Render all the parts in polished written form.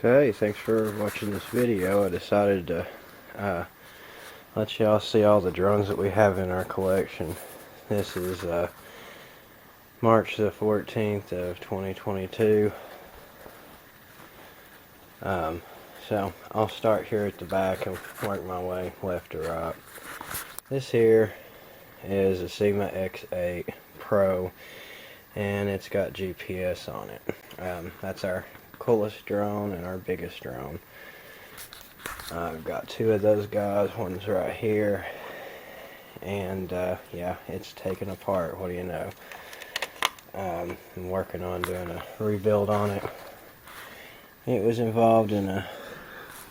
Hey, thanks for watching this video. I decided to let y'all see all the drones that we have in our collection. This is March the 14th of 2022. So I'll start here at the back and work my way left to right. This here is a Syma X8 Pro, and it's got GPS on it. That's our coolest drone and our biggest drone. I've got two of those guys. One's right here, and yeah, it's taken apart. What do you know? I'm working on doing a rebuild on it. It was involved in a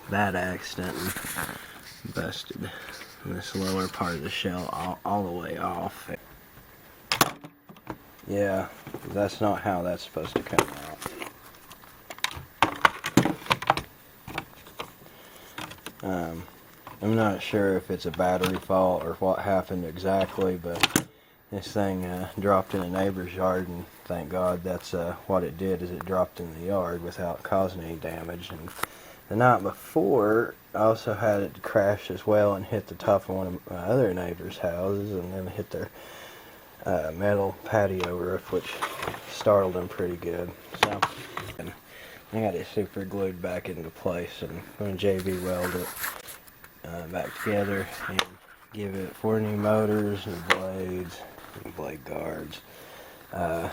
bad accident and busted this lower part of the shell all the way off. Yeah, that's not how that's supposed to come out. I'm not sure if it's a battery fault or what happened exactly, but this thing dropped in a neighbor's yard, and thank God that's what it did, is it dropped in the yard without causing any damage. And the night before, I also had it crash as well and hit the top of one of my other neighbor's houses, and then hit their metal patio roof, which startled them pretty good. So I got it super glued back into place, and I'm going to JB weld it back together and give it 4 new motors and blades and blade guards. I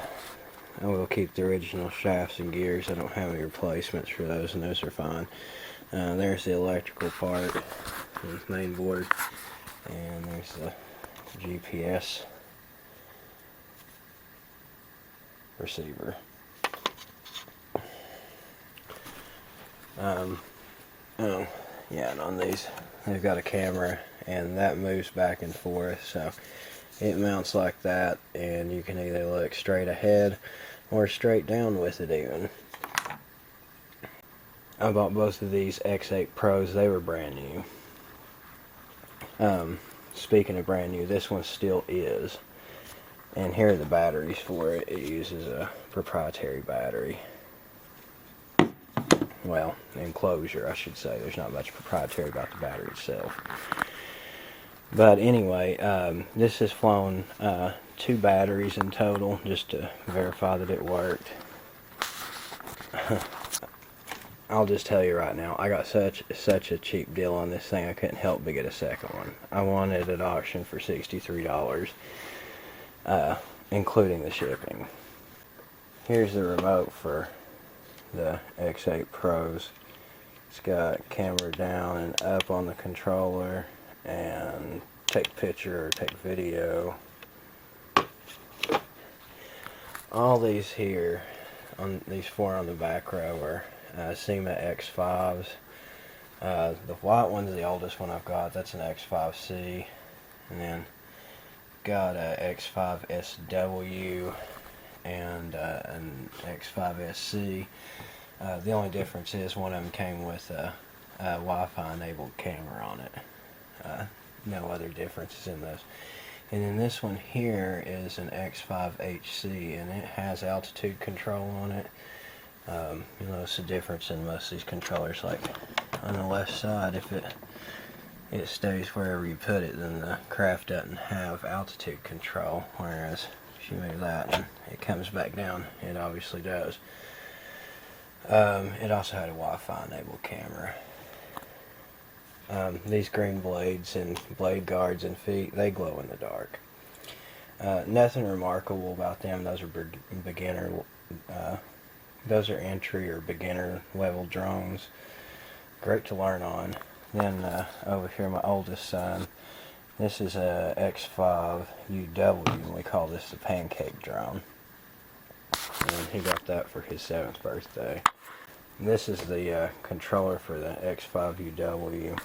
will keep the original shafts and gears. I don't have any replacements for those, and those are fine. There's the electrical part, the main board, and there's the GPS receiver. Oh, yeah, and on these, they've got a camera, and that moves back and forth, so it mounts like that, and you can either look straight ahead or straight down with it even. I bought both of these X8 Pros. They were brand new. Speaking of brand new, this one still is. And here are the batteries for it. It uses a proprietary battery. Well, enclosure, I should say. There's not much proprietary about the battery itself. But anyway, this has flown 2 batteries in total, just to verify that it worked. I'll just tell you right now, I got such a cheap deal on this thing, I couldn't help but get a second one. I won it at auction for $63, including the shipping. Here's the remote for the X8 Pros. It's got camera down and up on the controller, and take picture or take video. All these here, on these 4 on the back row, are Syma X5s. The white one's the oldest one I've got. That's an X5C. And then got a X5SW and an X5SC. The only difference is one of them came with a Wi-Fi enabled camera on it. No other differences in those. And then this one here is an X5HC, and it has altitude control on it. You'll notice a difference in most of these controllers. Like on the left side, if it stays wherever you put it, then the craft doesn't have altitude control, whereas if you move that and it comes back down, it obviously does. It also had a Wi-Fi enabled camera. These green blades and blade guards and feet, they glow in the dark. Nothing remarkable about them. Those are beginner, those are entry or beginner level drones. Great to learn on. Then over here, my oldest son, this is a X5UW, and we call this the Pancake Drone. And he got that for his 7th birthday. This is the controller for the X5UW.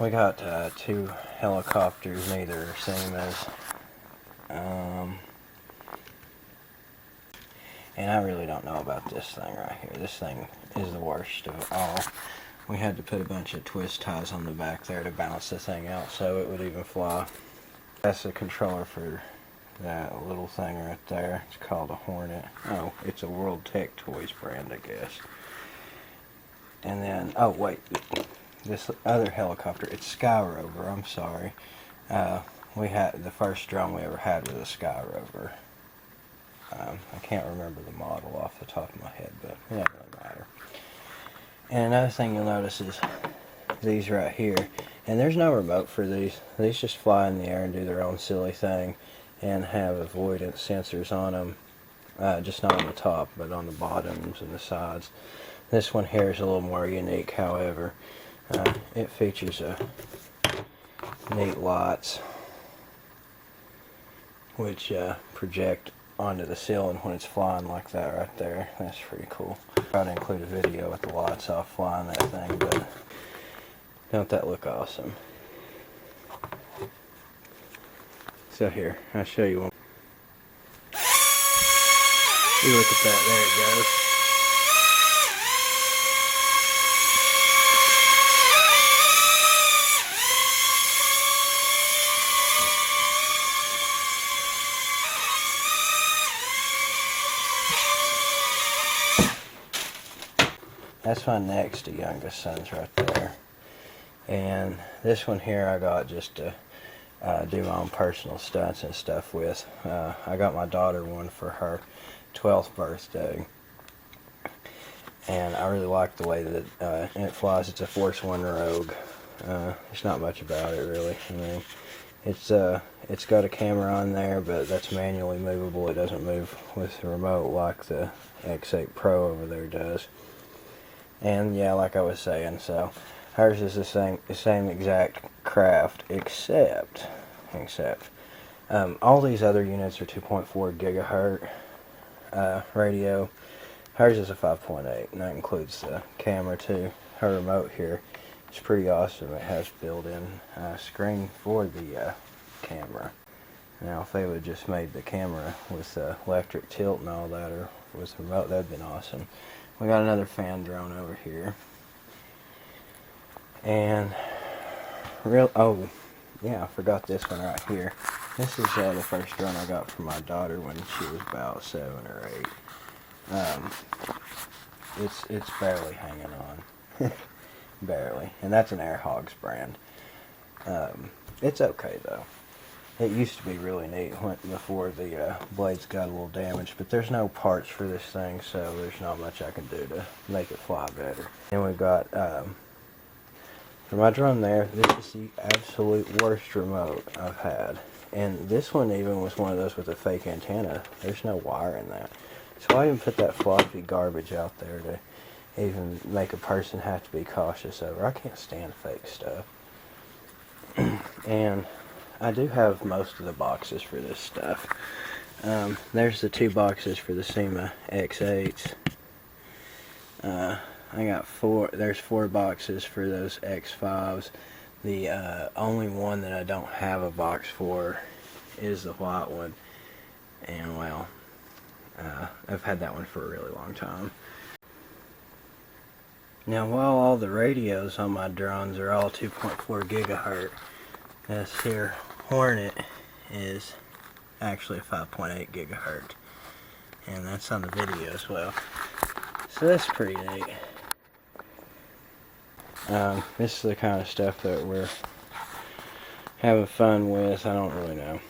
We got 2 helicopters, neither are Symas. And I really don't know about this thing right here. This thing is the worst of all. We had to put a bunch of twist ties on the back there to balance the thing out so it would even fly. That's the controller for that little thing right there. It's called a Hornet. Oh, it's a World Tech Toys brand, I guess. And then, oh wait, this other helicopter, it's Sky Rover, I'm sorry. We had, the first drone we ever had was a Sky Rover. I can't remember the model off the top of my head, but it doesn't really matter. And another thing you'll notice is these right here. And there's no remote for these. These just fly in the air and do their own silly thing and have avoidance sensors on them. Just not on the top, but on the bottoms and the sides. This one here is a little more unique, however. It features a neat lights which project onto the ceiling when it's flying like that right there. That's pretty cool. I'll try to include a video with the lights off flying that thing, but don't that look awesome? So here, I'll show you one. You look at that, there it goes. That's my next to youngest son's right there. And this one here I got just to do my own personal stunts and stuff with. I got my daughter one for her 12th birthday. And I really like the way that it flies. It's a Force1 Rouge. There's not much about it really. I mean, it's got a camera on there, but that's manually movable. It doesn't move with the remote like the X8 Pro over there does. And yeah, like I was saying, so hers is the same exact craft, except all these other units are 2.4 gigahertz radio. Hers is a 5.8, and that includes the camera too. Her remote here is pretty awesome. It has built-in screen for the camera. Now, if they would have just made the camera with electric tilt and all that, or with the remote, that'd been awesome. We got another fan drone over here. And oh yeah, I forgot this one right here. This is the first drone I got for my daughter when she was about 7 or 8. It's barely hanging on. Barely. And that's an Air Hogs brand. It's okay though. It used to be really neat before the blades got a little damaged, but there's no parts for this thing, so there's not much I can do to make it fly better. And we've got, for my drone there, this is the absolute worst remote I've had. And this one even was one of those with a fake antenna. There's no wire in that. So I even put that floppy garbage out there to even make a person have to be cautious over. I can't stand fake stuff. And I do have most of the boxes for this stuff. There's the 2 boxes for the Syma X8s. I got 4, there's 4 boxes for those X5s. The only one that I don't have a box for is the white one. And well, I've had that one for a really long time. Now while all the radios on my drones are all 2.4 gigahertz, this here Hornet is actually a 5.8 gigahertz, and that's on the video as well. So that's pretty neat. This is the kind of stuff that we're having fun with. I don't really know.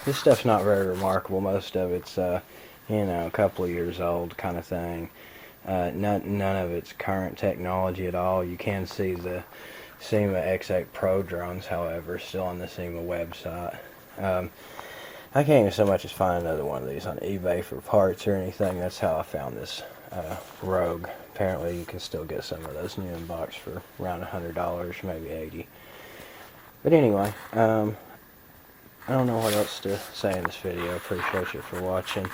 This stuff's not very remarkable. Most of it's you know, a couple of years old kind of thing. None of it's current technology at all. You can see the Syma X8 drones, however, still on the Syma website. I can't even so much as find another one of these on eBay for parts or anything. That's how I found this Rogue. Apparently you can still get some of those new in box for around $100, maybe $80. But anyway, I don't know what else to say in this video. Appreciate you for watching,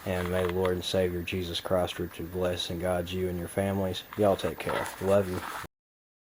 and may the Lord and Savior Jesus Christ richly bless and guide you and your families. Y'all take care. Love you.